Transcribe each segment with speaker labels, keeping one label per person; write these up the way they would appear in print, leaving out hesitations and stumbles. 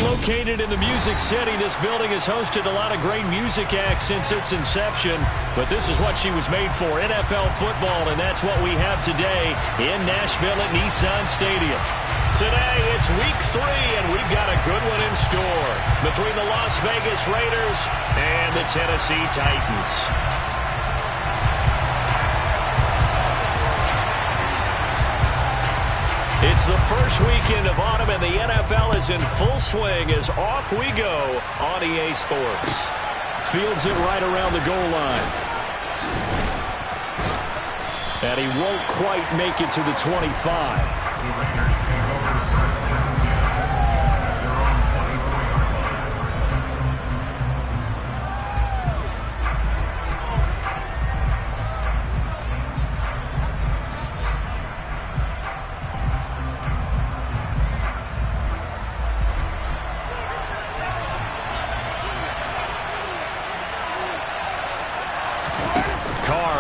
Speaker 1: Located in the Music City, this building has hosted a lot of great music acts since its inception. But this is what she was made for, NFL football, and that's what we have today in Nashville at Nissan Stadium. Today, it's week 3, and we've got a good one in store between the Las Vegas Raiders and the Tennessee Titans. It's the first weekend of autumn, and the NFL is in full swing as off we go on EA Sports. Fields it right around the goal line. And he won't quite make it to the 25.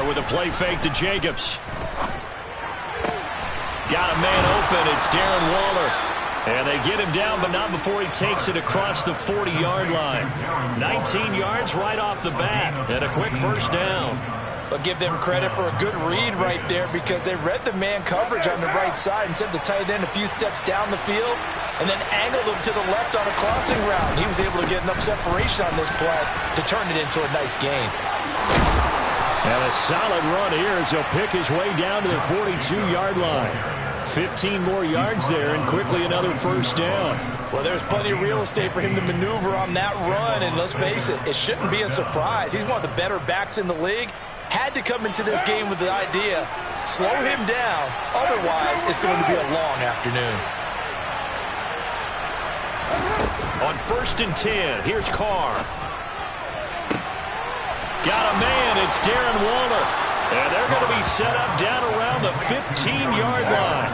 Speaker 1: With a play fake to Jacobs. Got a man open. It's Darren Waller. And they get him down, but not before he takes it across the 40-yard line. 19 yards right off the bat. And a quick first down.
Speaker 2: But give them credit for a good read right there because they read the man coverage on the right side and sent the tight end a few steps down the field and then angled him to the left on a crossing route. He was able to get enough separation on this play to turn it into a nice gain.
Speaker 1: And a solid run here as he'll pick his way down to the 42-yard line. 15 more yards there and quickly another first down.
Speaker 2: Well, there's plenty of real estate for him to maneuver on that run, and let's face it, it shouldn't be a surprise. He's one of the better backs in the league. Had to come into this game with the idea, slow him down, otherwise it's going to be a long afternoon.
Speaker 1: On 1st and 10, here's Carr. Got a man, it's Darren Waller. And they're going to be set up down around the 15-yard line.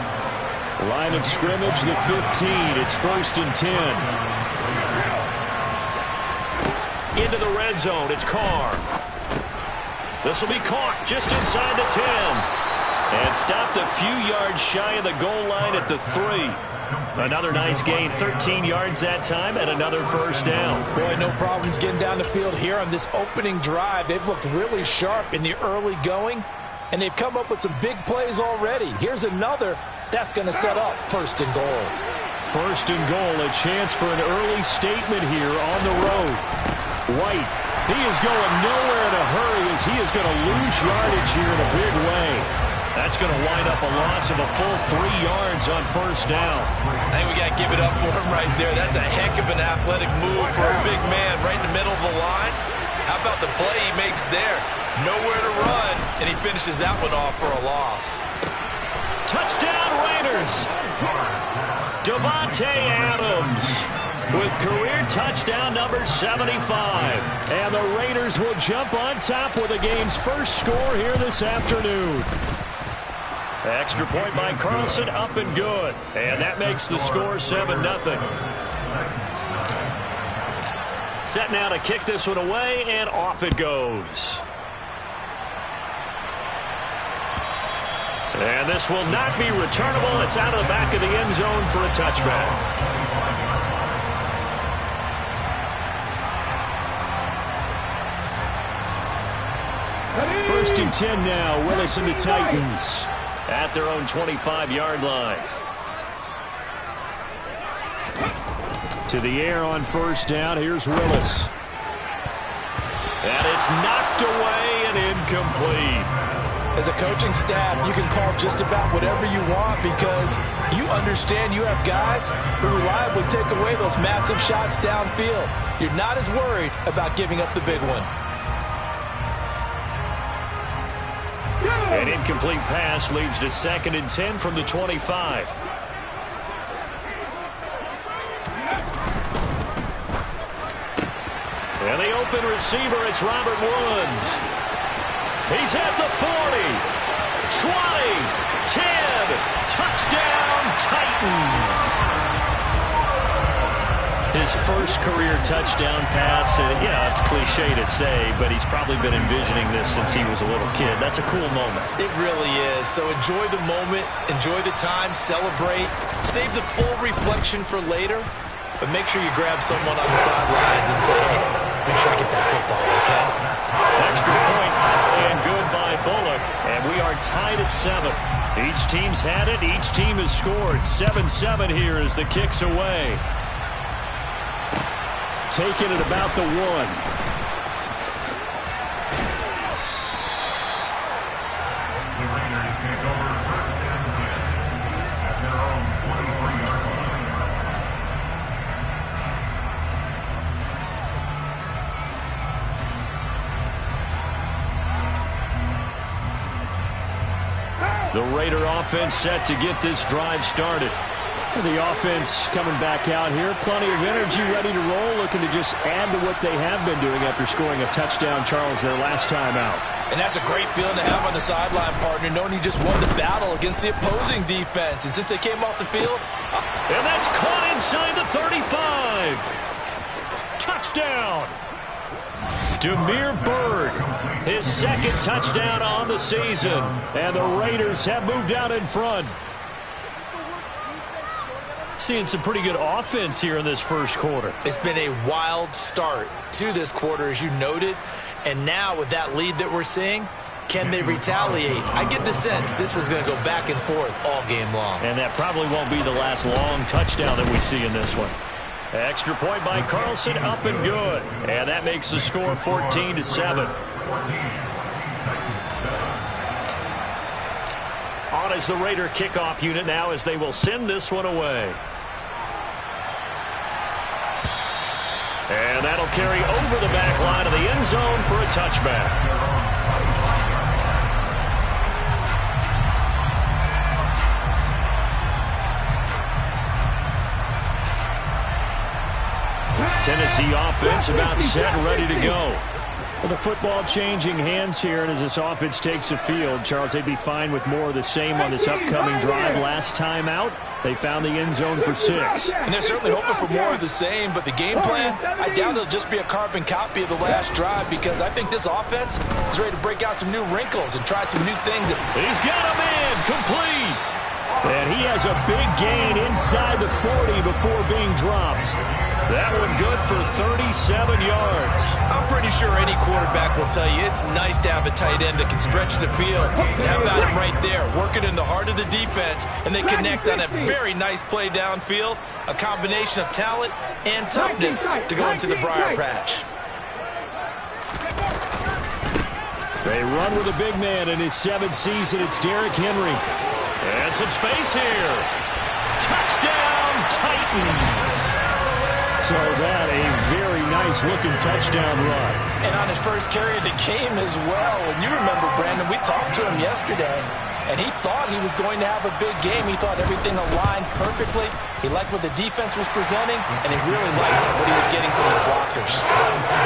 Speaker 1: Line of scrimmage, the 15. It's 1st and 10. Into the red zone, it's Carr. This will be caught just inside the 10. And stopped a few yards shy of the goal line at the 3. Another nice gain, 13 yards that time, and another first down.
Speaker 2: Boy, no problems getting down the field here on this opening drive. They've looked really sharp in the early going, and they've come up with some big plays already. Here's another that's going to set up 1st and goal.
Speaker 1: 1st and goal, a chance for an early statement here on the road. White, he is going nowhere in a hurry as he is going to lose yardage here in a big way. That's going to wind up a loss of a full 3 yards on first down.
Speaker 3: I think we got to give it up for him right there. That's a heck of an athletic move for a big man right in the middle of the line. How about the play he makes there? Nowhere to run, and he finishes that one off for a loss.
Speaker 1: Touchdown Raiders! Davante Adams with career touchdown number 75. And the Raiders will jump on top with the game's first score here this afternoon. Extra point by Carlson, up and good. And that makes the score 7-0. Set now to kick this one away, and off it goes. And this will not be returnable. It's out of the back of the end zone for a touchback. First and 10 now, Willis and the Titans at their own 25-yard line. To the air on first down, here's Willis. And it's knocked away and incomplete.
Speaker 2: As a coaching staff, you can call just about whatever you want because you understand you have guys who reliably take away those massive shots downfield. You're not as worried about giving up the big one.
Speaker 1: An incomplete pass leads to 2nd and 10 from the 25. And the open receiver, it's Robert Woods. He's at the 40, 20, 10, touchdown Titans. His first career touchdown pass, and yeah, it's cliche to say, but he's probably been envisioning this since he was a little kid. That's a cool moment.
Speaker 3: It really is. So enjoy the moment, enjoy the time, celebrate, save the full reflection for later. but make sure you grab someone on the sidelines and say, hey, make sure I get that football, okay?
Speaker 1: Extra point and good by Bullock. And we are tied at 7. Each team's had it. Each team has scored. 7-7 here as the kick's away. Taking it about the 1. The Raider offense set to get this drive started. The offense coming back out here. Plenty of energy, ready to roll, looking to just add to what they have been doing after scoring a touchdown, Charles, their last time out.
Speaker 2: And that's a great feeling to have on the sideline, partner, knowing you just won the battle against the opposing defense. And since they came off the field...
Speaker 1: And that's caught inside the 35. Touchdown. Demir Bird, his second touchdown on the season. And the Raiders have moved out in front. Seeing some pretty good offense here in this first quarter.
Speaker 3: It's been a wild start to this quarter, as you noted. And now with that lead that we're seeing, can they retaliate? I get the sense this one's going to go back and forth all game long. And
Speaker 1: that probably won't be the last long touchdown that we see in this one. Extra point by Carlson, up and good. And that makes the score 14-7. On is the Raider kickoff unit now as they will send this one away. And that'll carry over the back line of the end zone for a touchback. Tennessee offense about set and ready to go. Well, the football changing hands here, and as this offense takes the field, Charles, they'd be fine with more of the same on this upcoming drive. Last time out, they found the end zone for 6.
Speaker 2: And they're certainly hoping for more of the same, but the game plan, I doubt it'll just be a carbon copy of the last drive, because I think this offense is ready to break out some new wrinkles and try some new things.
Speaker 1: He's got a man complete. And he has a big gain inside the 40 before being dropped. That one good for 37 yards.
Speaker 3: I'm pretty sure any quarterback will tell you it's nice to have a tight end that can stretch the field. And how about him right there, working in the heart of the defense, and they connect on a very nice play downfield, a combination of talent and toughness to go into the briar patch.
Speaker 1: They run with a big man in his 7th season. It's Derrick Henry. And some space here. Touchdown, Titans. So that a very nice-looking touchdown run.
Speaker 2: And on his first carry of the game as well. And you remember, Brandon, we talked to him yesterday, and he thought he was going to have a big game. He thought everything aligned perfectly. He liked what the defense was presenting, and he really liked what he was getting from his blockers.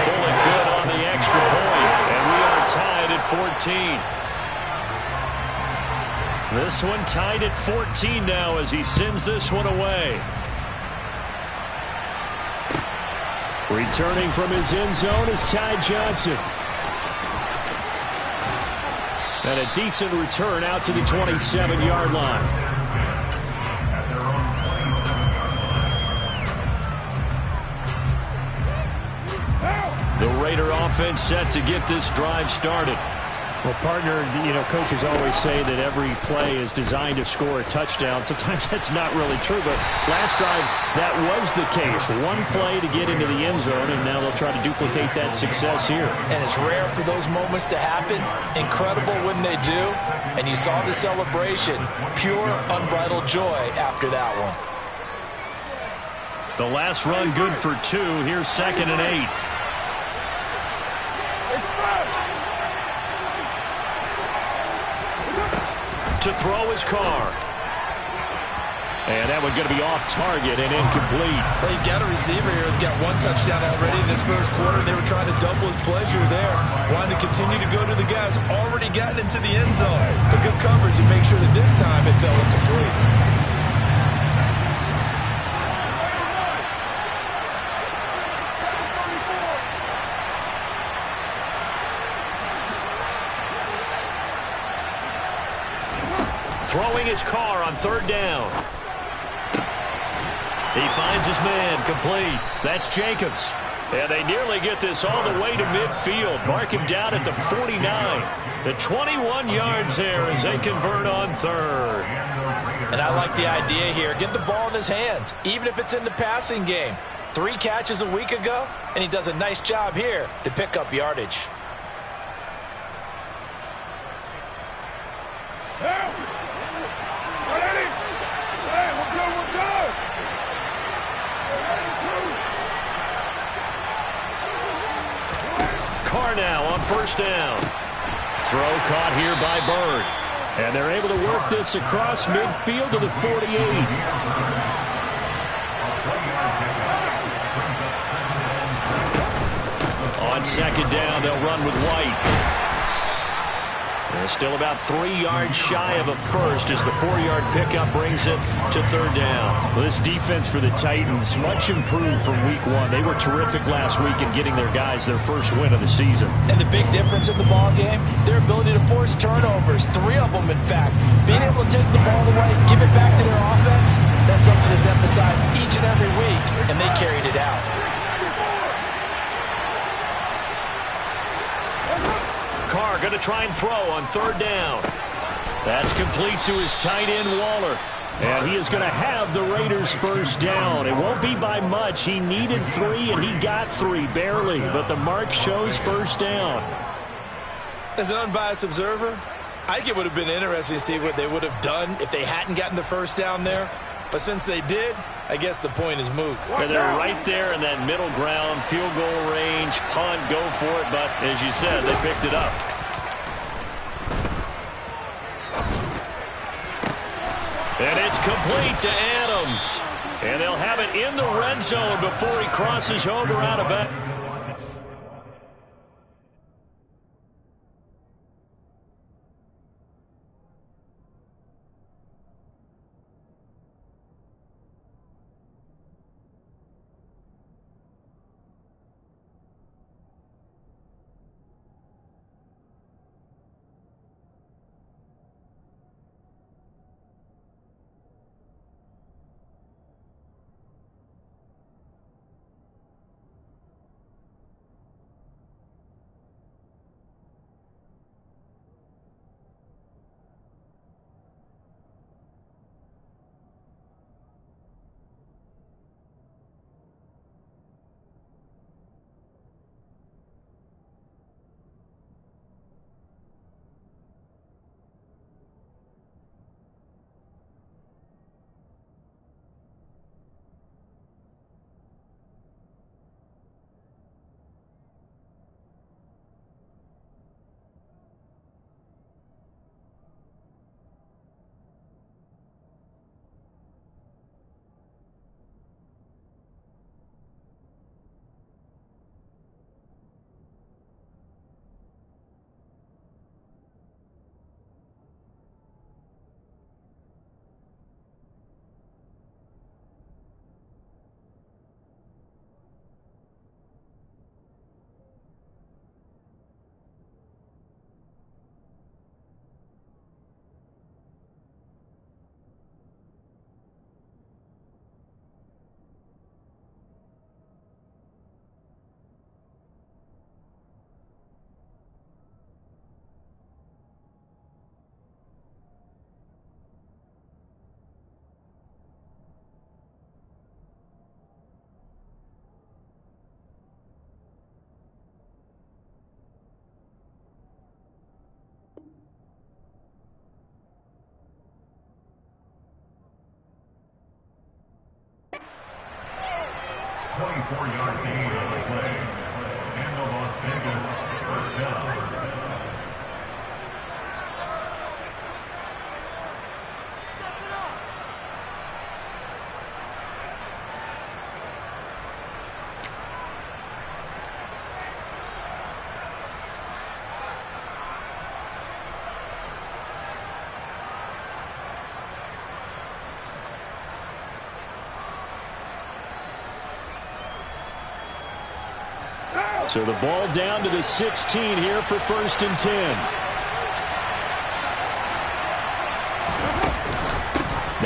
Speaker 1: Pulling good on the extra point, and we are tied at 14. This one tied at 14 now as he sends this one away. Returning from his end zone is Ty Johnson. And a decent return out to the 27-yard line. The Raider offense set to get this drive started. Well, partner, you know, coaches always say that every play is designed to score a touchdown. Sometimes that's not really true, but last drive, that was the case. One play to get into the end zone, and now they'll try to duplicate that success here.
Speaker 2: And it's rare for those moments to happen. Incredible when they do. And you saw the celebration. Pure, unbridled joy after that one.
Speaker 1: The last run good for 2. Here's 2nd and 8. To throw his car. And that one going to be off target and incomplete.
Speaker 3: Well, you've got a receiver here who's got 1 touchdown already in this first quarter. They were trying to double his pleasure there. Wanted to continue to go to the guys already gotten into the end zone. But good coverage to make sure that this time it fell incomplete. Throwing his car on 3rd down.
Speaker 1: He finds his man, complete. That's Jacobs. And they nearly get this all the way to midfield. Mark him down at the 49. The 21 yards there as they convert on third.
Speaker 2: And I like the idea here. Get the ball in his hands, even if it's in the passing game. 3 catches a week ago, and he does a nice job here to pick up yardage.
Speaker 1: Carr now on first down. Throw caught here by Bird. And they're able to work this across midfield to the 48. On second down, they'll run with White. They're still about 3 yards shy of a first as the 4-yard pickup brings it to third down. Well, this defense for the Titans, much improved from week 1. They were terrific last week in getting their guys their first win of the season.
Speaker 2: And the big difference in the ball game, their ability to force turnovers, 3 of them in fact. Being able to take the ball away, give it back to their offense, that's something that's emphasized each and every week, and they carried it out.
Speaker 1: Carr going to try and throw on third down. That's complete to his tight end, Waller. And he is going to have the Raiders first down. It won't be by much. He needed 3, and he got 3, barely. But the mark shows first down.
Speaker 3: As an unbiased observer, I think it would have been interesting to see what they would have done if they hadn't gotten the first down there. But since they did, I guess the point is moot.
Speaker 1: And they're right there in that middle ground, field goal range, punt, go for it. But as you said, they picked it up. And it's complete to Adams. And they'll have it in the red zone before he crosses over out of bounds. So the ball down to the 16 here for 1st and 10.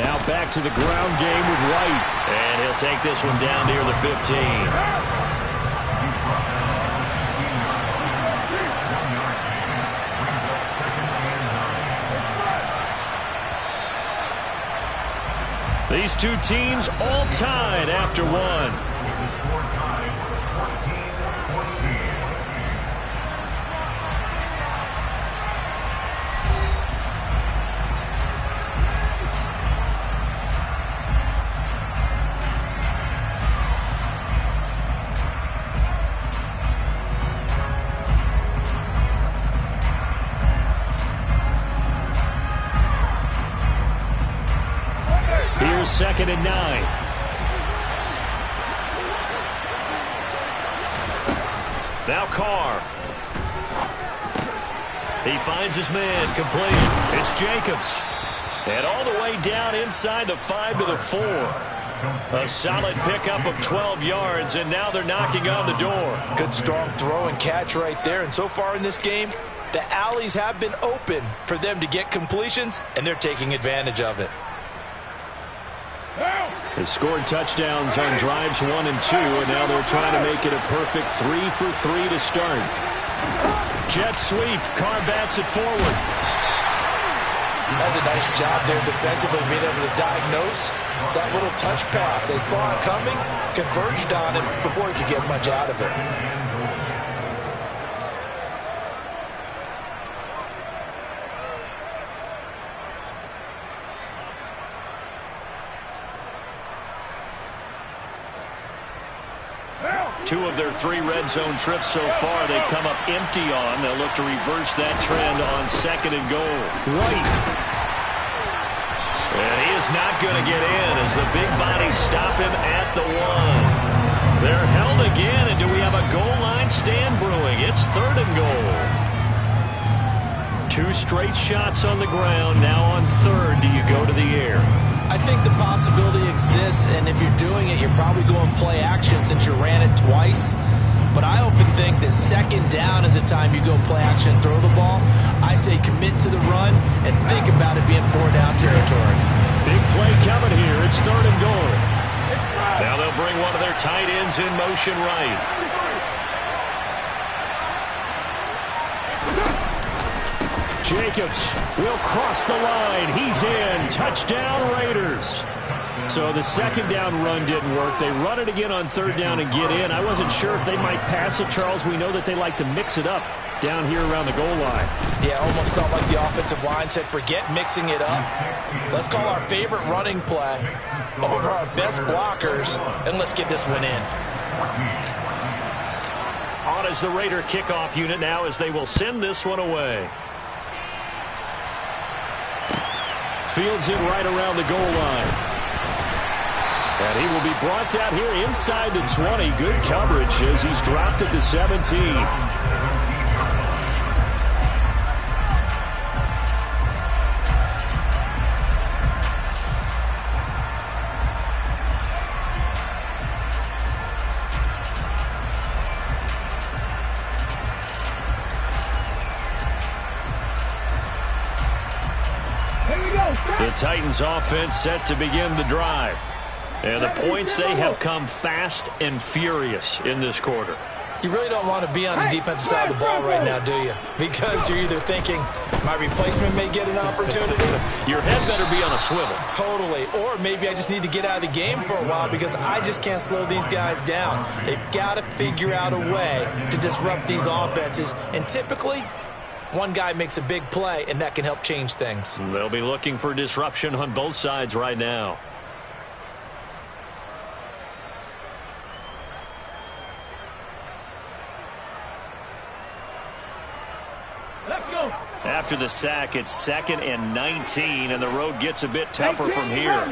Speaker 1: Now back to the ground game with White. And he'll take this one down near the 15. These two teams all tied after one. Here's 2nd and 9. Now Carr. He finds his man, complete. It's Jacobs. And all the way down inside the 5 to the 4. A solid pickup of 12 yards, and now they're knocking on the door.
Speaker 2: Good strong throw and catch right there. And so far in this game, the alleys have been open for them to get completions, and they're taking advantage of it.
Speaker 1: They scored touchdowns on drives 1 and 2, and now they're trying to make it a perfect 3 for 3 to start. Jet sweep. Carr bats it forward.
Speaker 2: That's a nice job there defensively, being able to diagnose that little touch pass. They saw it coming, converged on it before he could get much out of it.
Speaker 1: Two of their 3 red zone trips so far they've come up empty on. They'll look to reverse that trend on 2nd and goal. White. And he is not going to get in as the big bodies stop him at the 1. They're held again, and do we have a goal line stand brewing? It's 3rd and goal. 2 straight shots on the ground. Now on 3rd, do you go to the air?
Speaker 2: I think the possibility exists, and if you're doing it, you're probably going play action since you ran it twice. But I often think that 2nd down is the time you go play action and throw the ball. I say commit to the run and think about it being 4-down territory.
Speaker 1: Big play coming here. It's 3rd and goal. Now they'll bring one of their tight ends in motion right. Jacobs will cross the line. He's in. Touchdown, Raiders. So the 2nd down run didn't work. They run it again on 3rd down and get in. I wasn't sure if they might pass it, Charles. We know that they like to mix it up down here around the goal line.
Speaker 2: Yeah, almost felt like the offensive line said, forget mixing it up. Let's call our favorite running play over our best blockers, and let's get this one in.
Speaker 1: On as the Raider kickoff unit now as they will send this one away. Fields it right around the goal line. And he will be brought down here inside the 20. Good coverage as he's dropped at the 17. The Titans offense set to begin the drive. And the points, they have come fast and furious in this quarter.
Speaker 2: You really don't want to be on the defensive side of the ball right now, do you? Because you're either thinking, my replacement may get an opportunity.
Speaker 1: Your head better be on a swivel.
Speaker 2: Totally. Or maybe I just need to get out of the game for a while because I just can't slow these guys down. They've got to figure out a way to disrupt these offenses. And typically, one guy makes a big play, and that can help change things.
Speaker 1: They'll be looking for disruption on both sides right now. After the sack, it's 2nd and 19, and the road gets a bit tougher from here.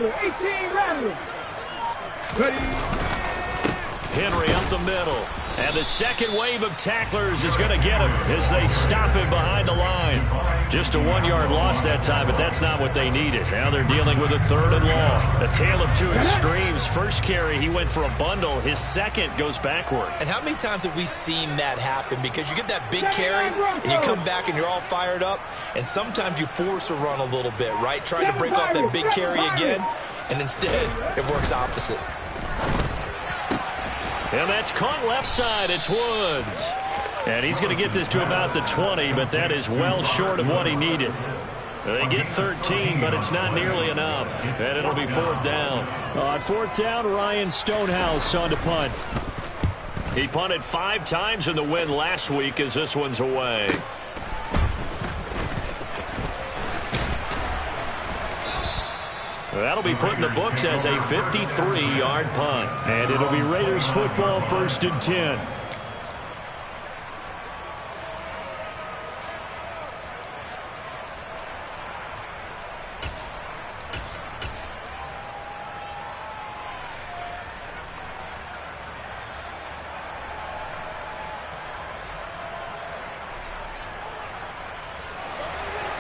Speaker 1: Henry up the middle. And the second wave of tacklers is going to get him as they stop him behind the line. Just a 1-yard loss that time, but that's not what they needed. Now they're dealing with a 3rd and long. A tale of two extremes. First carry, he went for a bundle. His second goes backward.
Speaker 2: And how many times have we seen that happen? Because you get that big carry, and you come back and you're all fired up, and sometimes you force a run a little bit, right? Trying to break off that big carry again, and instead it works opposite.
Speaker 1: And that's caught left side. It's Woods. And he's going to get this to about the 20, but that is well short of what he needed. They get 13, but it's not nearly enough. And it'll be 4th down. On 4th down, Ryan Stonehouse on to punt. He punted 5 times in the win last week as this one's away. That'll be put in the books as a 53-yard punt. And it'll be Raiders football, 1st and 10.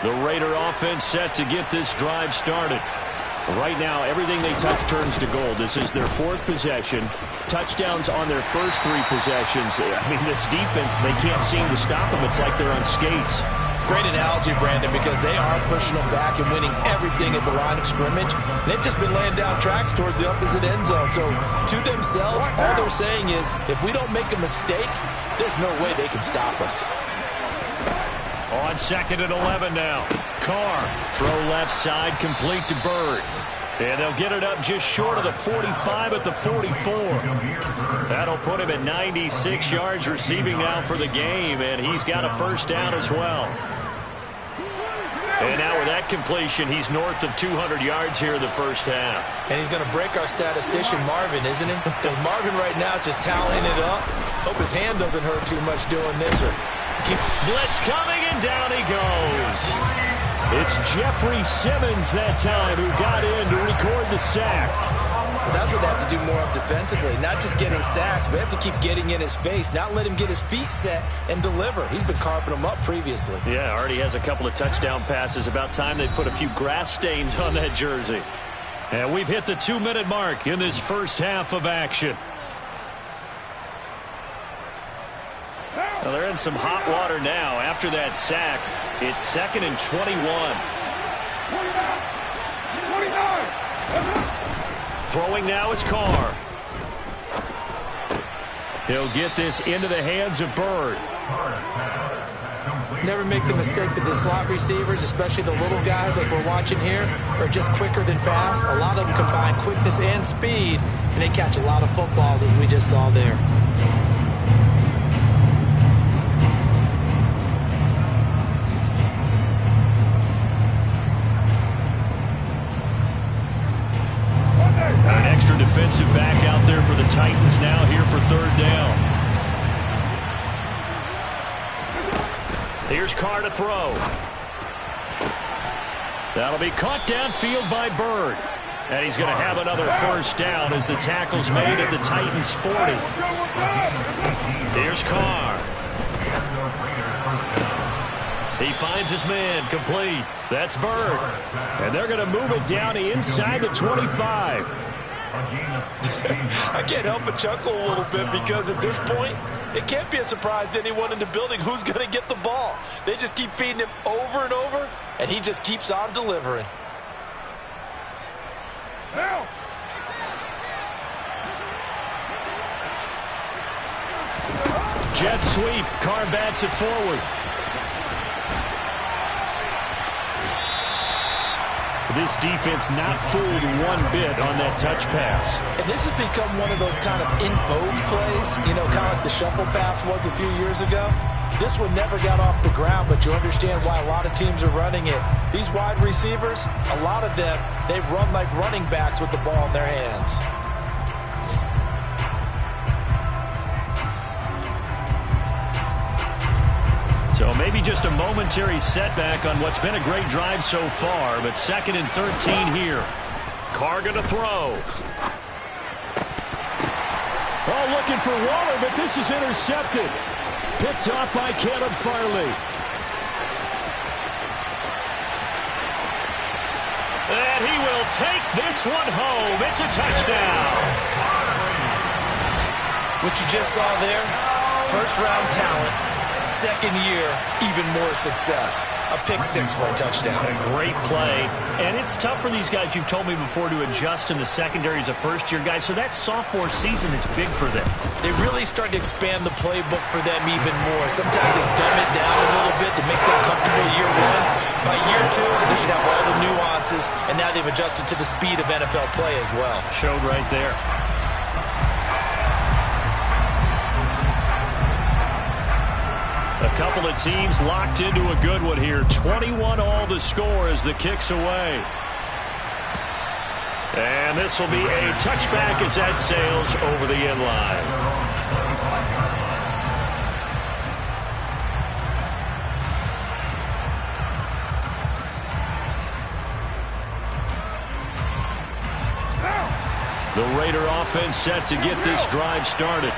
Speaker 1: The Raider offense set to get this drive started. Right now, everything they touch turns to gold. This is their 4th possession. Touchdowns on their first 3 possessions. I mean, this defense, they can't seem to stop them. It's like they're on skates.
Speaker 2: Great analogy, Brandon, because they are pushing them back and winning everything at the line of scrimmage. They've just been laying down tracks towards the opposite end zone. So, to themselves, all they're saying is, if we don't make a mistake, there's no way they can stop us.
Speaker 1: On 2nd and 11 now. Carr, throw left side, complete to Bird. And they'll get it up just short of the 45 at the 44. That'll put him at 96 yards receiving now for the game, and he's got a 1st down as well. And now with that completion, he's north of 200 yards here in the first half.
Speaker 2: And he's going to break our statistician, Marvin, isn't he? Because Marvin right now is just toweling it up. Hope his hand doesn't hurt too much doing this.
Speaker 1: Blitz coming, and down he goes. It's Jeffrey Simmons that time who got in to record the sack.
Speaker 2: But that's what they have to do more of defensively. Not just getting sacks, but they have to keep getting in his face, not let him get his feet set and deliver. He's been carving them up previously.
Speaker 1: Yeah, already has a couple of touchdown passes. About time they put a few grass stains on that jersey. And we've hit the 2-minute mark in this first half of action. Well, they're in some hot water now. After that sack, it's 2nd and 21. Throwing now is Carr. He'll get this into the hands of Bird.
Speaker 2: Never make the mistake that the slot receivers, especially the little guys like we're watching here, are just quicker than fast. A lot of them combine quickness and speed, and they catch a lot of footballs, as we just saw there.
Speaker 1: An extra defensive back out there for the Titans now here for 3rd down. Here's Carr to throw. That'll be caught downfield by Bird. And he's going to have another 1st down as the tackle's made at the Titans' 40. Here's Carr. He finds his man, complete. That's Bird. And they're going to move it down inside the 25.
Speaker 2: I can't help but chuckle a little bit because at this point, it can't be a surprise to anyone in the building who's going to get the ball. They just keep feeding him over and over, and he just keeps on delivering.
Speaker 1: Jet sweep. Carr bats it forward. This defense not fooled one bit on that touch pass.
Speaker 2: And this has become one of those kind of in vogue plays, you know, kind of like the shuffle pass was a few years ago. This one never got off the ground, but you understand why a lot of teams are running it. These wide receivers, a lot of them, they run like running backs with the ball in their hands.
Speaker 1: So maybe just a momentary setback on what's been a great drive so far, but 2nd and 13 here. Carr going to throw. ball looking for Waller, but this is intercepted. Picked off by Caleb Farley. And he will take this one home. It's a touchdown.
Speaker 2: What you just saw there, first-round talent, second year, even more success. A pick six for a touchdown.
Speaker 1: A great play. And it's tough for these guys, you've told me before, to adjust in the secondary as a first-year guy. So that sophomore season is big for them.
Speaker 2: They really start to expand the playbook for them even more. Sometimes they dumb it down a little bit to make them comfortable year one. By year two, they should have all the nuances, and now they've adjusted to the speed of NFL play as well.
Speaker 1: Showed right there. A couple of teams locked into a good one here. 21 all the score as the kick's away. And this will be a touchback as that sails over the end line. The Raider offense set to get this drive started.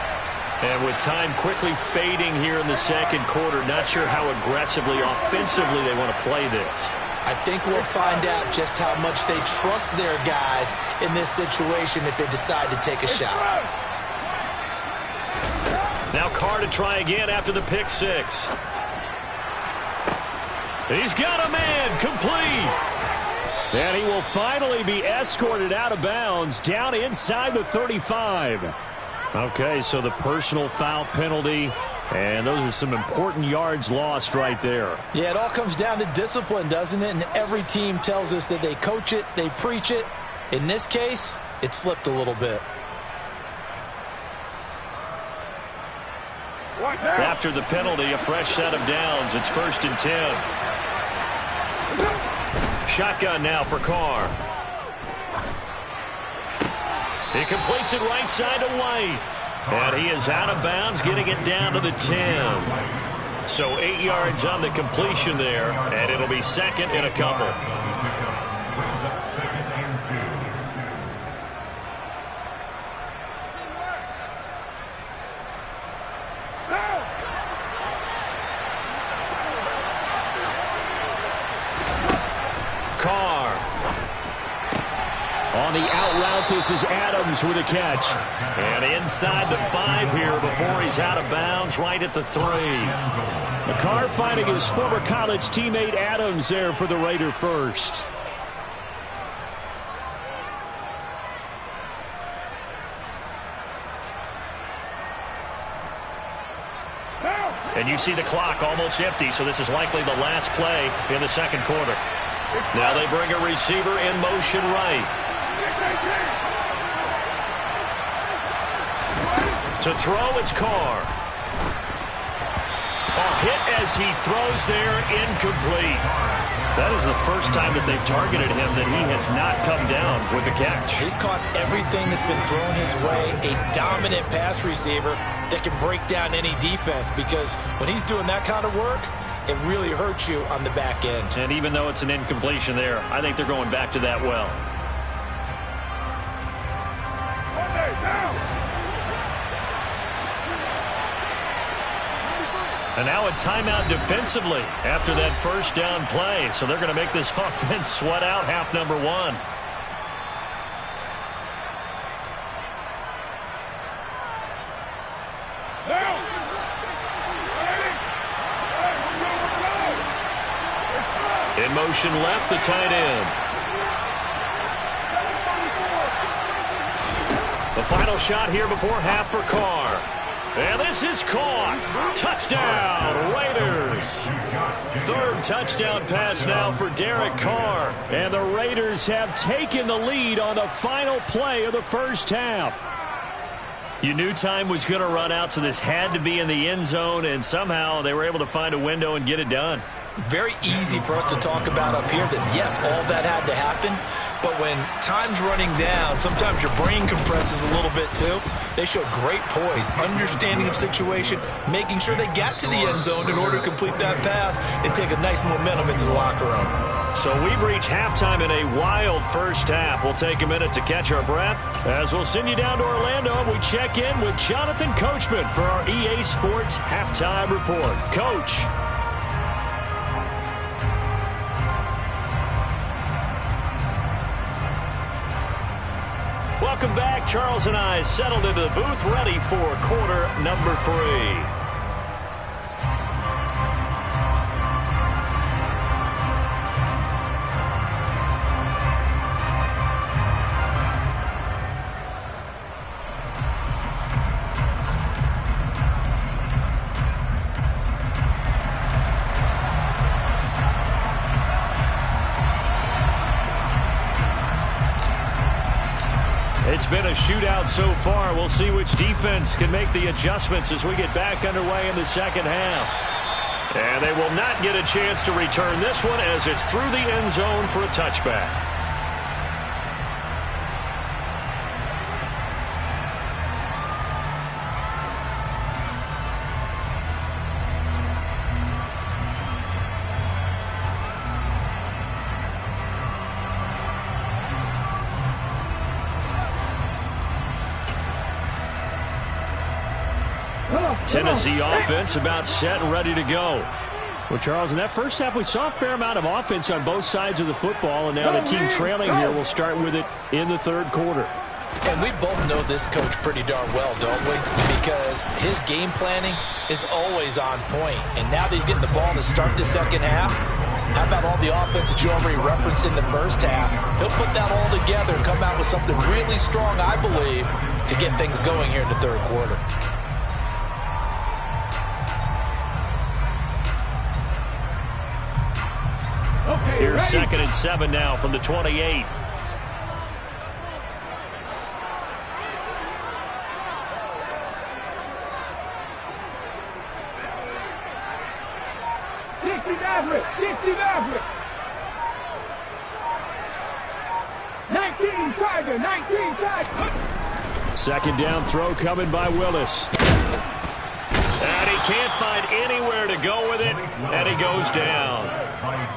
Speaker 1: And with time quickly fading here in the second quarter, not sure how aggressively, offensively they want to play this.
Speaker 2: I think we'll find out just how much they trust their guys in this situation if they decide to take a shot.
Speaker 1: Now Carr to try again after the pick six. He's got a man, complete. And he will finally be escorted out of bounds down inside the 35. Okay, so the personal foul penalty, and those are some important yards lost right there.
Speaker 2: Yeah, it all comes down to discipline, doesn't it? And every team tells us that they coach it, they preach it. In this case, it slipped a little bit.
Speaker 1: After the penalty, a fresh set of downs. It's 1st and 10. Shotgun now for Carr. He completes it right side to White. And he is out of bounds, getting it down to the 10. So 8 yards on the completion there, and it'll be second and a couple. On the out route, this is Adams with a catch. And inside the 5 here before he's out of bounds, right at the 3. McCarr finding his former college teammate Adams there for the Raider first. And you see the clock almost empty, so this is likely the last play in the second quarter. Now they bring a receiver in motion right. To throw, it's Carr. A hit as he throws there, incomplete. That is the first time that they've targeted him that he has not come down with a catch.
Speaker 2: He's caught everything that's been thrown his way. A dominant pass receiver that can break down any defense, because when he's doing that kind of work, it really hurts you on the back end.
Speaker 1: And even though it's an incompletion there, I think they're going back to that well. And now a timeout defensively after that first down play. So they're going to make this offense sweat out half number 1. In motion left, the tight end. The final shot here before half for Carr. And this is caught. Touchdown, Raiders. Third touchdown pass now for Derek Carr. And the Raiders have taken the lead on the final play of the first half. You knew time was going to run out, so this had to be in the end zone, and somehow they were able to find a window and get it done.
Speaker 2: Very easy for us to talk about up here that, yes, all that had to happen. But when time's running down, sometimes your brain compresses a little bit too. They showed great poise, understanding of situation, making sure they got to the end zone in order to complete that pass and take a nice momentum into the locker room.
Speaker 1: So we've reached halftime in a wild first half. We'll take a minute to catch our breath as we'll send you down to Orlando and we check in with Jonathan Coachman for our EA Sports Halftime Report. Coach. Welcome back. Charles and I settled into the booth ready for quarter number 3. It's been a shootout so far. We'll see which defense can make the adjustments as we get back underway in the second half. And they will not get a chance to return this one as it's through the end zone for a touchback. Tennessee offense about set and ready to go. Well, Charles, in that first half, we saw a fair amount of offense on both sides of the football, and now the team trailing here will start with it in the third quarter.
Speaker 2: And we both know this coach pretty darn well, don't we? Because his game planning is always on point. And now that he's getting the ball to start the second half, how about all the offense that you already referenced in the first half? He'll put that all together and come out with something really strong, I believe, to get things going here in the third quarter.
Speaker 1: Here's 2nd and 7 now from the 28. Second down throw coming by Willis. And he can't find anywhere to go with it, and he goes down.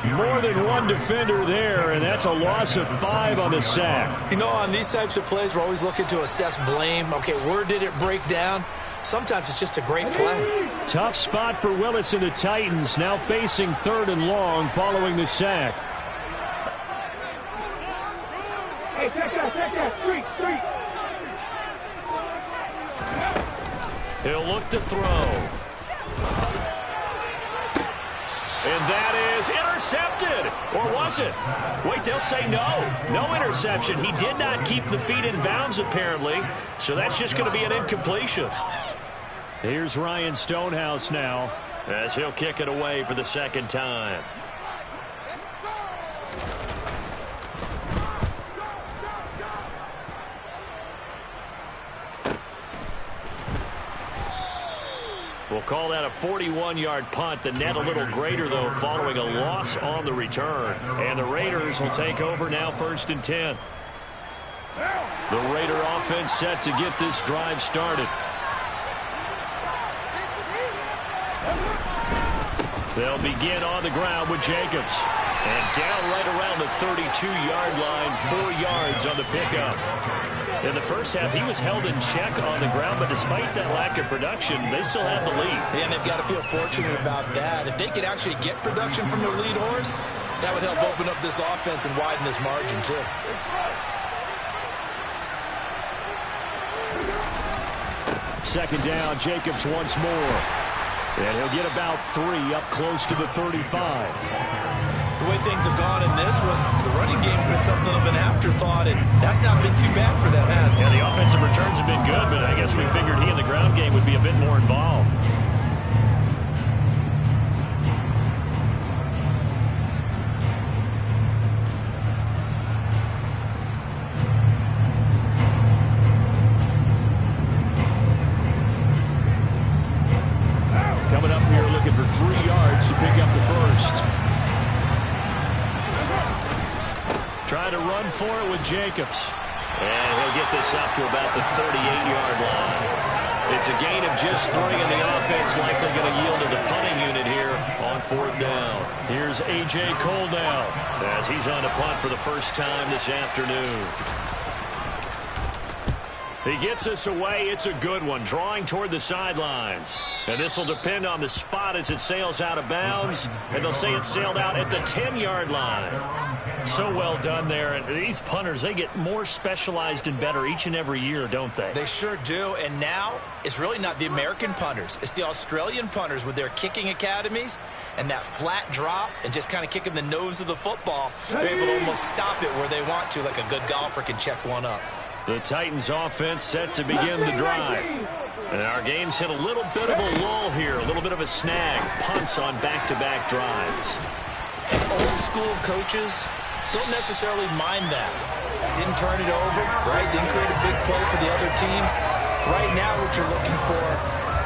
Speaker 1: More than one defender there, and that's a loss of 5 on the sack.
Speaker 2: You know, on these types of plays, we're always looking to assess blame. Okay, where did it break down? Sometimes it's just a great play.
Speaker 1: Tough spot for Willis and the Titans, now facing 3rd and long following the sack.
Speaker 4: Hey, check that, street.
Speaker 1: He'll look to throw. And that is intercepted. Or was it? Wait, they'll say no. No interception. He did not keep the feet in bounds, apparently. So that's just going to be an incompletion. Here's Ryan Stonehouse now as he'll kick it away for the second time. We'll call that a 41-yard punt. The net a little greater, though, following a loss on the return. And the Raiders will take over now 1st and 10. The Raider offense set to get this drive started. They'll begin on the ground with Jacobs. And down right around the 32-yard line, 4 yards on the pickup. In the first half, he was held in check on the ground, but despite that lack of production, they still have the lead.
Speaker 2: And they've got to feel fortunate about that. If they could actually get production from their lead horse, that would help open up this offense and widen this margin, too.
Speaker 1: Second down, Jacobs once more. And he'll get about 3 up close to the 35.
Speaker 2: The way things have gone in this one, the running game's been something of an afterthought, and that's not been too bad for them, has it?
Speaker 1: Yeah, the offensive returns have been good, but I guess we figured he in the ground game would be a bit more involved. Coming up here looking for 3 yards to pick up the first. Trying to run for it with Jacobs. And he'll get this up to about the 38-yard line. It's a gain of just 3, and the offense likely going to yield to the punting unit here on 4th down. Here's A.J. Cole now as he's on the punt for the first time this afternoon. He gets us away. It's a good one, drawing toward the sidelines. And this will depend on the spot as it sails out of bounds. And they'll say it sailed out at the 10-yard line. So well done there. And these punters, they get more specialized and better each and every year, don't they?
Speaker 2: They sure do. And now it's really not the American punters. It's the Australian punters with their kicking academies and that flat drop and just kind of kicking the nose of the football. They're able to almost stop it where they want to, like a good golfer can check one up.
Speaker 1: The Titans offense set to begin the drive. And our game's hit a little bit of a lull here, a little bit of a snag. Punts on back-to-back drives.
Speaker 2: And old school coaches don't necessarily mind that. Didn't turn it over, right? Didn't create a big play for the other team. Right now what you're looking for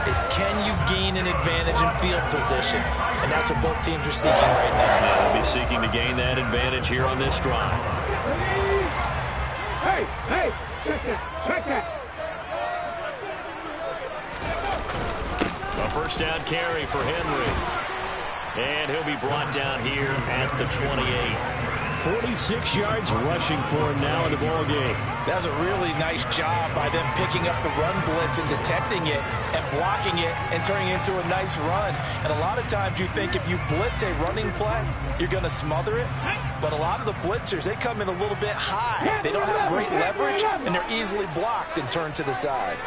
Speaker 2: is can you gain an advantage in field position? And that's what both teams are seeking right now.
Speaker 1: They'll be seeking to gain that advantage here on this drive.
Speaker 4: Hey, check that.
Speaker 1: A first down carry for Henry. And he'll be brought down here at the 28. 46 yards rushing for him now in the ballgame.
Speaker 2: That was a really nice job by them picking up the run blitz and detecting it and blocking it and turning it into a nice run. And a lot of times you think if you blitz a running play, you're going to smother it. But a lot of the blitzers, they come in a little bit high. They don't have great leverage, and they're easily blocked and turned to the side.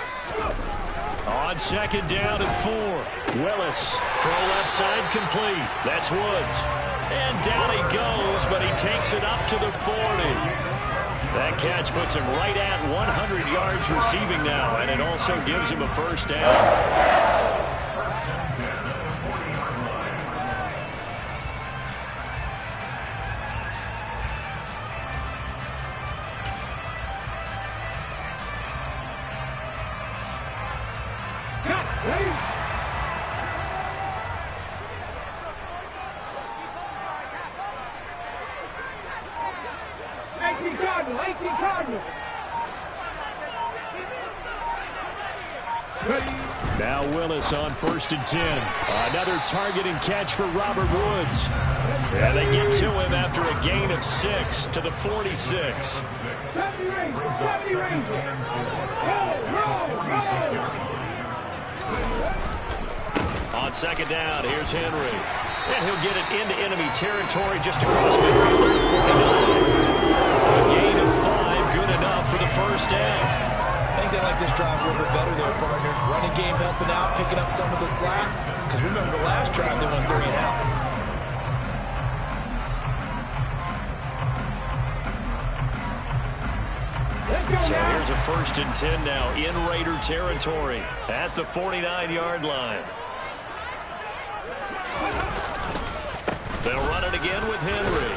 Speaker 1: On second down and 4. Willis, throw left side complete. That's Woods. And down he goes, but he takes it up to the 40. That catch puts him right at 100 yards receiving now, and it also gives him a first down. Now Willis on 1st and 10. Another target and catch for Robert Woods. And they get to him after a gain of 6 to the 46. On second down, here's Henry. And he'll get it into enemy territory just across midfield at the 49. A gain of 5, good enough for the first down.
Speaker 2: I think they like this drive a little bit better there, partner. Running game helping out, picking up some of the slack. Because remember, the last drive they went 3 and out.
Speaker 1: So here's a 1st and 10 now in Raider territory at the 49-yard line. They'll run it again with Henry.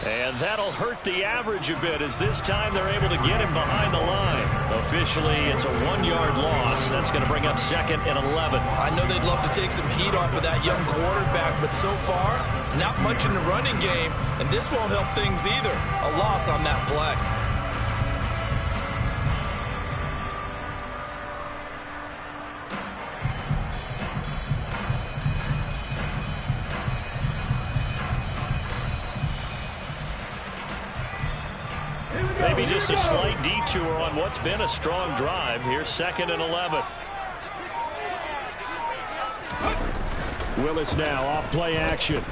Speaker 1: And that'll hurt the average a bit as this time they're able to get him behind the line. Officially, it's a 1-yard loss. That's going to bring up 2nd and 11.
Speaker 2: I know they'd love to take some heat off of that young quarterback, but so far, not much in the running game, and this won't help things either. A loss on that play.
Speaker 1: Maybe just a slight detour on what's been a strong drive. Here's 2nd and 11. Willis now off play action.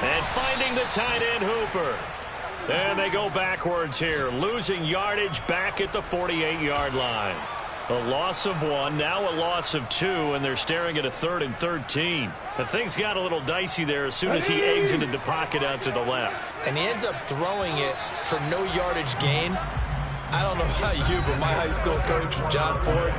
Speaker 1: And finding the tight end Hooper. And they go backwards here, losing yardage back at the 48-yard line. A loss of 1, now a loss of 2, and they're staring at a 3rd and 13. But things got a little dicey there as soon as he exited the pocket out to the left.
Speaker 2: And he ends up throwing it for no yardage gain. I don't know about you, but my high school coach, John Ford,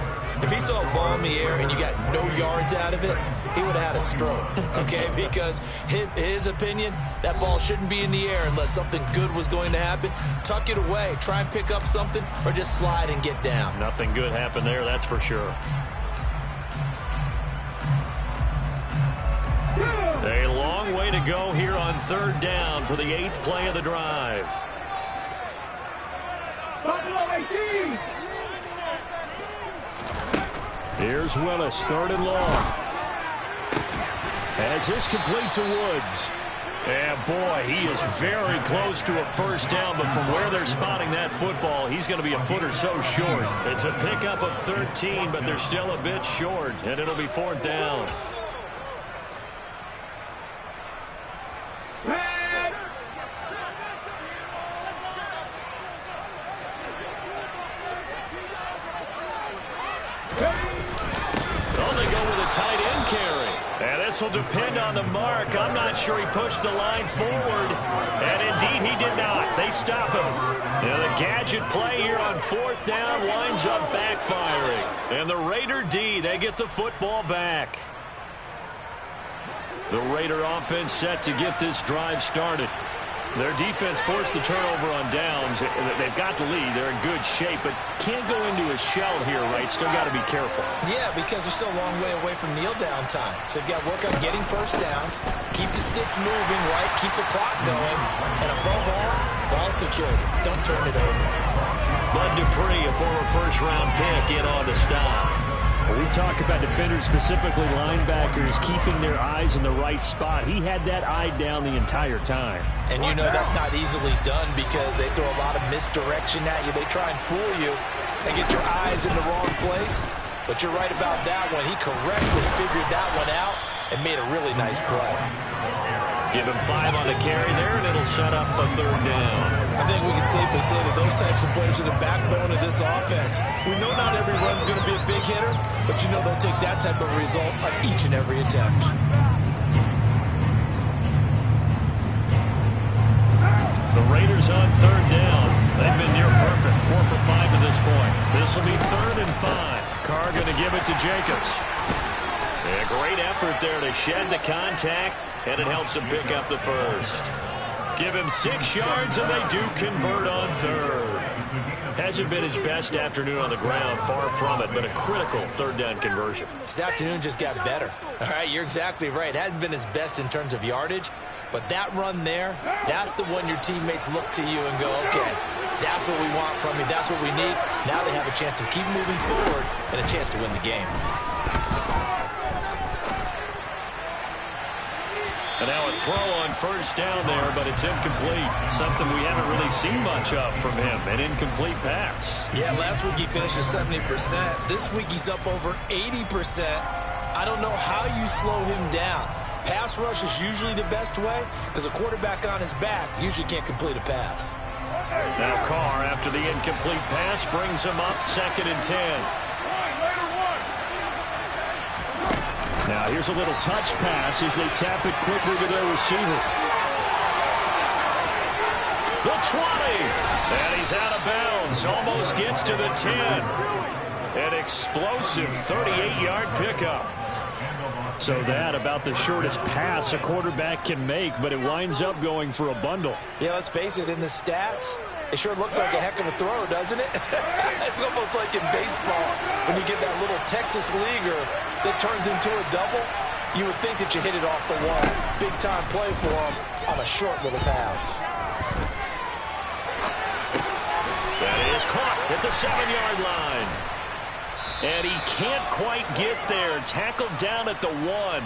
Speaker 2: if he saw a ball in the air and you got no yards out of it, he would have had a stroke, okay? Because his opinion, that ball shouldn't be in the air unless something good was going to happen. Tuck it away, try and pick up something, or just slide and get down.
Speaker 1: Nothing good happened there, that's for sure. A long way to go here on 3rd down for the 8th play of the drive.
Speaker 4: Buffalo
Speaker 1: Here's Willis, 3rd and long. As this complete to Woods. And boy, he is very close to a first down, but from where they're spotting that football, he's going to be a foot or so short. It's a pickup of 13, but they're still a bit short, and it'll be 4th down. This will depend on the mark. I'm not sure he pushed the line forward. And indeed, he did not. They stop him. Now the gadget play here on 4th down winds up backfiring. And the Raider D, they get the football back. The Raider offense set to get this drive started. Their defense forced the turnover on downs. They've got the lead. They're in good shape, but can't go into a shell here, right? Still got to be careful.
Speaker 2: Yeah, because they're still a long way away from kneel-down time. So they've got to work on getting first downs, keep the sticks moving, right? Keep the clock going. And above all, ball security. Don't turn it over.
Speaker 1: Bud Dupree, a former first-round pick, in on to stop. We talk about defenders, specifically linebackers, keeping their eyes in the right spot. He had that eye down the entire time.
Speaker 2: And you know that's not easily done because they throw a lot of misdirection at you. They try and fool you and get your eyes in the wrong place. But you're right about that one. He correctly figured that one out and made a really nice play.
Speaker 1: Give him 5 on the carry there, and it'll set up a 3rd down.
Speaker 3: I think we can safely say that those types of players are the backbone of this offense. We know not every run's going to be a big hitter, but you know they'll take that type of result on each and every attempt.
Speaker 1: The Raiders on 3rd down. They've been near perfect, 4 for 5 to this point. This will be 3rd and 5. Carr going to give it to Jacobs. A great effort there to shed the contact, and it helps him pick up the first. Give him 6 yards, and they do convert on 3rd. Hasn't been his best afternoon on the ground, far from it, but a critical 3rd down conversion.
Speaker 2: This afternoon just got better. All right, you're exactly right. Hasn't been his best in terms of yardage, but that run there, that's the one your teammates look to you and go, okay, that's what we want from you. That's what we need. Now they have a chance to keep moving forward and a chance to win the game.
Speaker 1: And now a throw on first down there, but it's incomplete. Something we haven't really seen much of from him, an incomplete pass.
Speaker 2: Yeah, last week he finished at 70%. This week he's up over 80%. I don't know how you slow him down. Pass rush is usually the best way because a quarterback on his back usually can't complete a pass.
Speaker 1: Now Carr, after the incomplete pass, brings him up 2nd and 10. Now here's a little touch pass as they tap it quickly to their receiver. The 20. And he's out of bounds. Almost gets to the 10. An explosive 38-yard pickup. So that about the shortest pass a quarterback can make, but it winds up going for a bundle.
Speaker 2: Yeah, let's face it, in the stats, it sure looks like a heck of a throw, doesn't it? It's almost like in baseball when you get that little Texas leaguer that turns into a double. You would think that you hit it off the wall. Big-time play for him on a short little pass.
Speaker 1: That is caught at the 7-yard line. And he can't quite get there. Tackled down at the 1.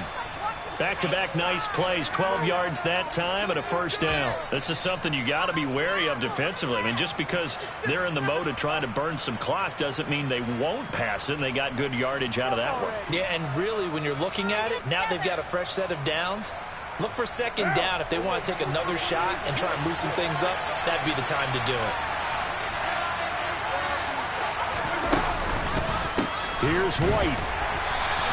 Speaker 1: Back-to-back nice plays, 12 yards that time and a first down. This is something you got to be wary of defensively. I mean, just because they're in the mode of trying to burn some clock doesn't mean they won't pass it, and they got good yardage out of that one.
Speaker 2: Yeah, and really, when you're looking at it, now they've got a fresh set of downs. Look for 2nd down. If they want to take another shot and try and loosen things up, that'd be the time to do it.
Speaker 1: Here's White.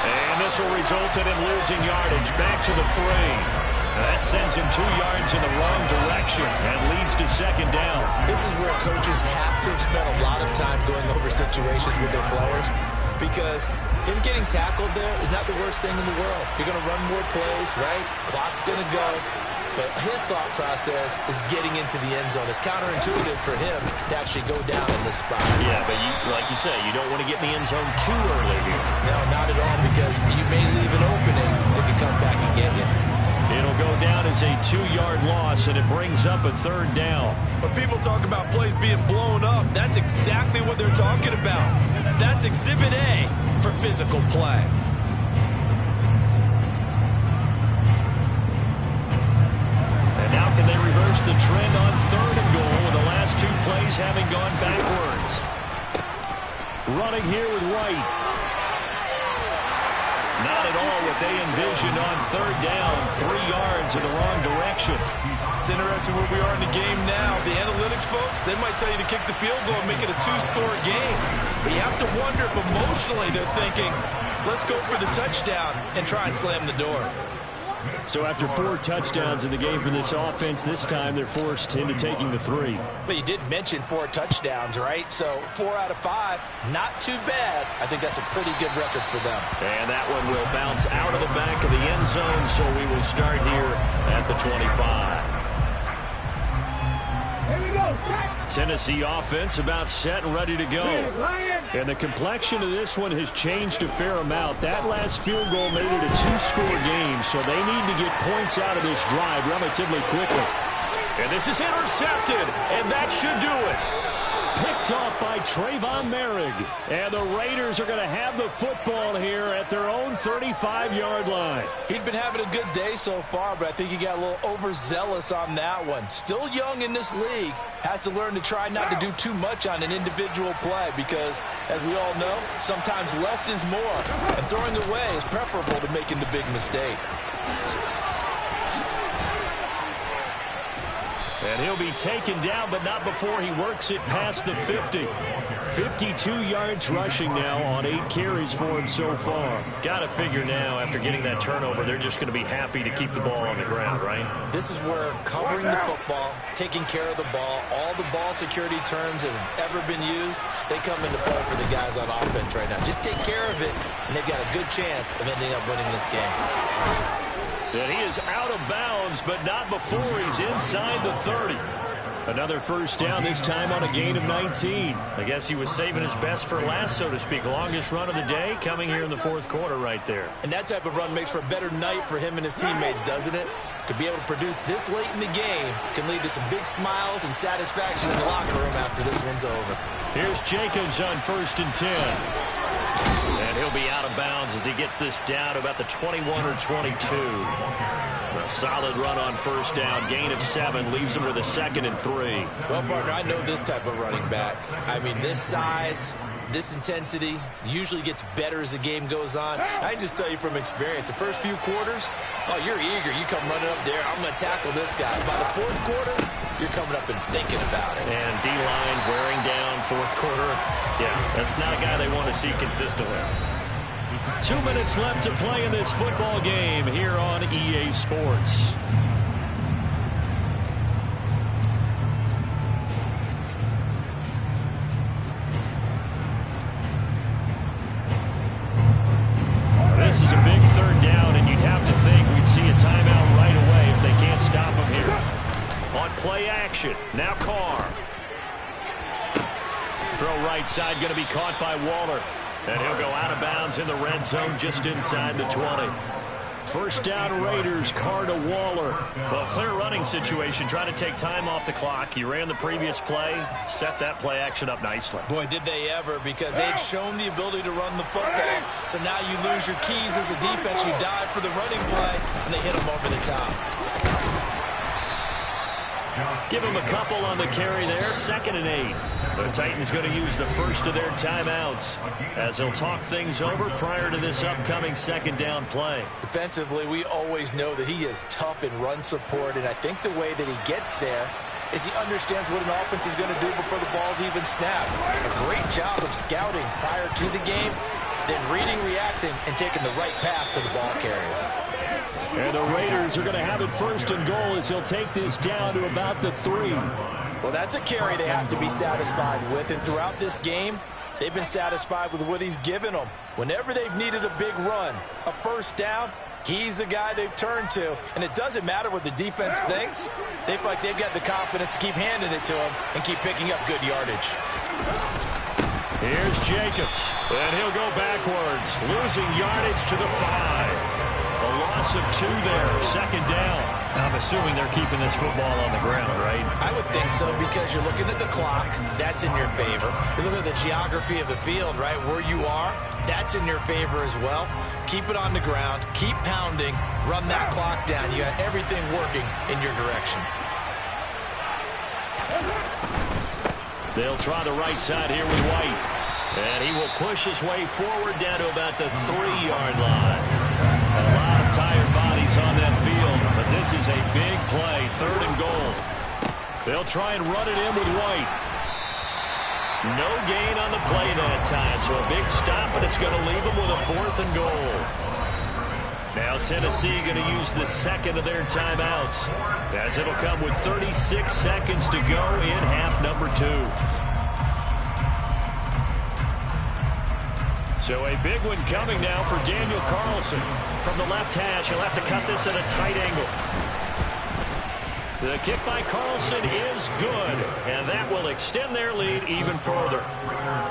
Speaker 1: And this will result in him losing yardage back to the 3. That sends him 2 yards in the wrong direction and leads to 2nd down.
Speaker 2: This is where coaches have to have spent a lot of time going over situations with their players because him getting tackled there is not the worst thing in the world. You're going to run more plays, right? Clock's going to go. But his thought process is getting into the end zone. It's counterintuitive for him to actually go down in this spot.
Speaker 1: Yeah, but like you say, you don't want to get in the end zone too early here.
Speaker 2: No, not at all, because you may leave an opening that can come back and get you.
Speaker 1: It'll go down as a 2-yard loss, and it brings up a 3rd down.
Speaker 3: When people talk about plays being blown up, that's exactly what they're talking about. That's Exhibit A for physical play.
Speaker 1: And now can they reverse the trend on 3rd and goal with the last 2 plays having gone backwards? Running here with White. Not at all what they envisioned on 3rd down. 3 yards in the wrong direction.
Speaker 3: It's interesting where we are in the game now. The analytics folks, they might tell you to kick the field goal and make it a 2-score game. But you have to wonder if emotionally they're thinking, let's go for the touchdown and try and slam the door.
Speaker 1: So after 4 touchdowns in the game for this offense, this time they're forced into taking the 3.
Speaker 2: But you did mention 4 touchdowns, right? So 4 out of 5, not too bad. I think that's a pretty good record for them.
Speaker 1: And that one will bounce out of the back of the end zone, so we will start here at the 25. Tennessee offense about set and ready to go. And the complexion of this one has changed a fair amount. That last field goal made it a 2-score game, so they need to get points out of this drive relatively quickly. And this is intercepted, and that should do it. Picked off by Trayvon Merrick. And the Raiders are going to have the football here at their own 35-yard line.
Speaker 2: He'd been having a good day so far, but I think he got a little overzealous on that one. Still young in this league. Has to learn to try not to do too much on an individual play because, as we all know, sometimes less is more. And throwing away is preferable to making the big mistake.
Speaker 1: And he'll be taken down, but not before he works it past the 50. 52 yards rushing now on 8 carries for him so far. Got to figure now, after getting that turnover, they're just going to be happy to keep the ball on the ground, right?
Speaker 3: This is where covering the football, taking care of the ball, all the ball security terms that have ever been used, they come into play for the guys on offense right now. Just take care of it, and they've got a good chance of ending up winning this game.
Speaker 1: And he is out of bounds, but not before he's inside the 30. Another first down, this time on a gain of 19. I guess he was saving his best for last, so to speak. Longest run of the day coming here in the 4th quarter right there.
Speaker 3: And that type of run makes for a better night for him and his teammates, doesn't it? To be able to produce this late in the game can lead to some big smiles and satisfaction in the locker room after this one's over.
Speaker 1: Here's Jacobs on 1st and 10. And he'll be out of bounds as he gets this down to about the 21 or 22. A solid run on first down. Gain of 7 leaves him with a 2nd and 3.
Speaker 3: Well, partner, I know this type of running back. I mean, this size, this intensity usually gets better as the game goes on. I can just tell you from experience, the first few quarters, oh, you're eager. You come running up there. I'm going to tackle this guy. By the 4th quarter, you're coming up and thinking about it.
Speaker 1: And D-line wearing down 4th quarter. Yeah, that's not a guy they want to see consistently. 2 minutes left to play in this football game here on EA Sports. This is a big 3rd down, and you'd have to think we'd see a timeout right away if they can't stop him here. On play action, now Carr. Throw right side, going to be caught by Waller. And he'll go out of bounds in the red zone just inside the 20. First down Raiders, Carr to Waller. Well, clear running situation, trying to take time off the clock. He ran the previous play, set that play action up nicely.
Speaker 3: Boy, did they ever, because they'd shown the ability to run the football. So now you lose your keys as a defense. You dive for the running play, and they hit him over the top.
Speaker 1: Give him a couple on the carry there, 2nd and 8. The Titans going to use the first of their timeouts as they'll talk things over prior to this upcoming 2nd down play.
Speaker 2: Defensively, we always know that he is tough in run support, and I think the way that he gets there is he understands what an offense is going to do before the ball's even snapped. A great job of scouting prior to the game, then reading, reacting, and taking the right path to the ball carrier.
Speaker 1: And the Raiders are going to have it 1st and goal as he'll take this down to about the 3.
Speaker 2: Well, that's a carry they have to be satisfied with, and throughout this game, they've been satisfied with what he's given them. Whenever they've needed a big run, a first down, he's the guy they've turned to, and it doesn't matter what the defense thinks. They feel like they've got the confidence to keep handing it to him and keep picking up good yardage.
Speaker 1: Here's Jacobs, and he'll go backwards, losing yardage to the 5. A loss of 2 there. Second down. I'm assuming they're keeping this football on the ground, right?
Speaker 2: I would think so, because you're looking at the clock. That's in your favor. You look at the geography of the field, right, where you are. That's in your favor as well. Keep it on the ground. Keep pounding. Run that clock down. You got everything working in your direction.
Speaker 1: They'll try the right side here with White. And he will push his way forward down to about the 3-yard line. A lot of tired bodies on that field, but this is a big play, 3rd and goal. They'll try and run it in with White. No gain on the play that time, so a big stop, and it's going to leave them with a 4th and goal. Now Tennessee going to use the second of their timeouts, as it'll come with 36 seconds to go in half number 2. So a big one coming now for Daniel Carlson. From the left hash, he'll have to cut this at a tight angle. The kick by Carlson is good, and that will extend their lead even further.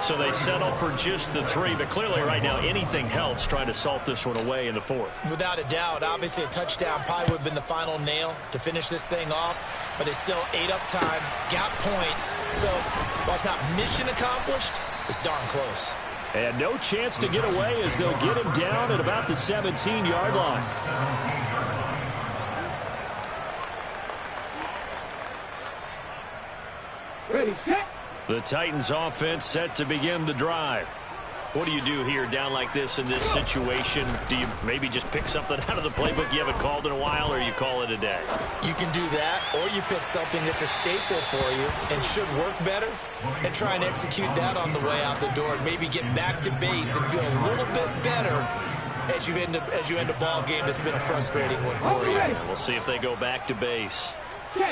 Speaker 1: So they settle for just the 3, but clearly right now anything helps trying to salt this one away in the 4th.
Speaker 2: Without a doubt, obviously a touchdown probably would have been the final nail to finish this thing off, but it's still 8 up time, got points. So while it's not mission accomplished, it's darn close.
Speaker 1: And no chance to get away as they'll get him down at about the 17-yard line.
Speaker 4: Ready, set.
Speaker 1: The Titans offense set to begin the drive. What do you do here down like this in this situation? Do you maybe just pick something out of the playbook you haven't called in a while, or you call it a day?
Speaker 2: You can do that, or you pick something that's a staple for you and should work better and try and execute that on the way out the door and maybe get back to base and feel a little bit better as you end a ball game that's been a frustrating one for you.
Speaker 1: And we'll see if they go back to base.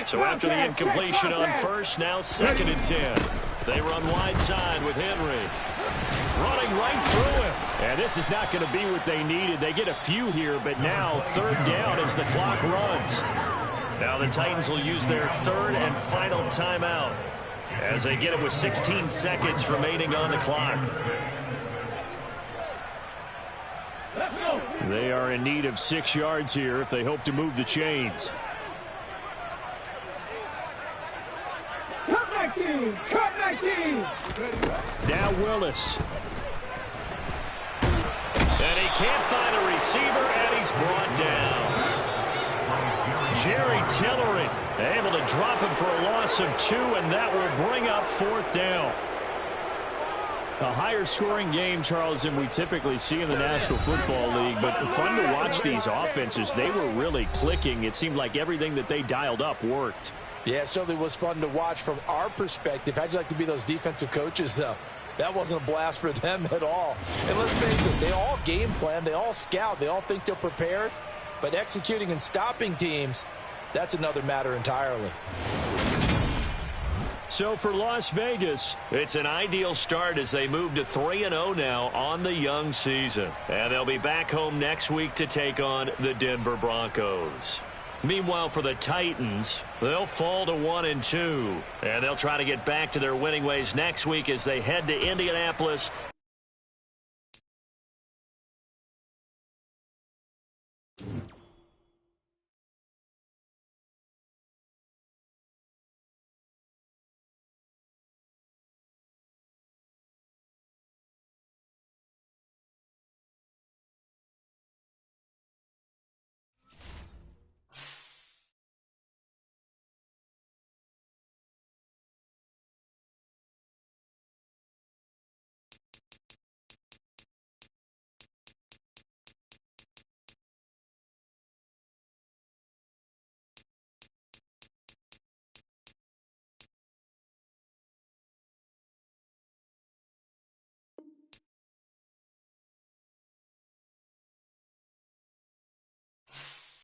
Speaker 1: So after the incompletion on first, now 2nd and 10. They run wide side with Henry. Running right through him. And this is not going to be what they needed. They get a few here, but now 3rd down as the clock runs. Now the Titans will use their 3rd and final timeout as they get it with 16 seconds remaining on the clock. They are in need of 6 yards here if they hope to move the chains.
Speaker 4: Cut 19. Cut 19.
Speaker 1: Now Willis. And he can't find a receiver, and he's brought down. Jerry Tillery able to drop him for a loss of 2, and that will bring up 4th down. A higher scoring game, Charles, than we typically see in the National Football League, but fun to watch these offenses. They were really clicking. It seemed like everything that they dialed up worked.
Speaker 2: Yeah, it certainly was fun to watch from our perspective. How'd you like to be those defensive coaches, though? That wasn't a blast for them at all. And let's face it, they all game plan, they all scout, they all think they're prepared. But executing and stopping teams, that's another matter entirely.
Speaker 1: So for Las Vegas, it's an ideal start as they move to 3-0 now on the young season. And they'll be back home next week to take on the Denver Broncos. Meanwhile, for the Titans, they'll fall to 1-2. And they'll try to get back to their winning ways next week as they head to Indianapolis.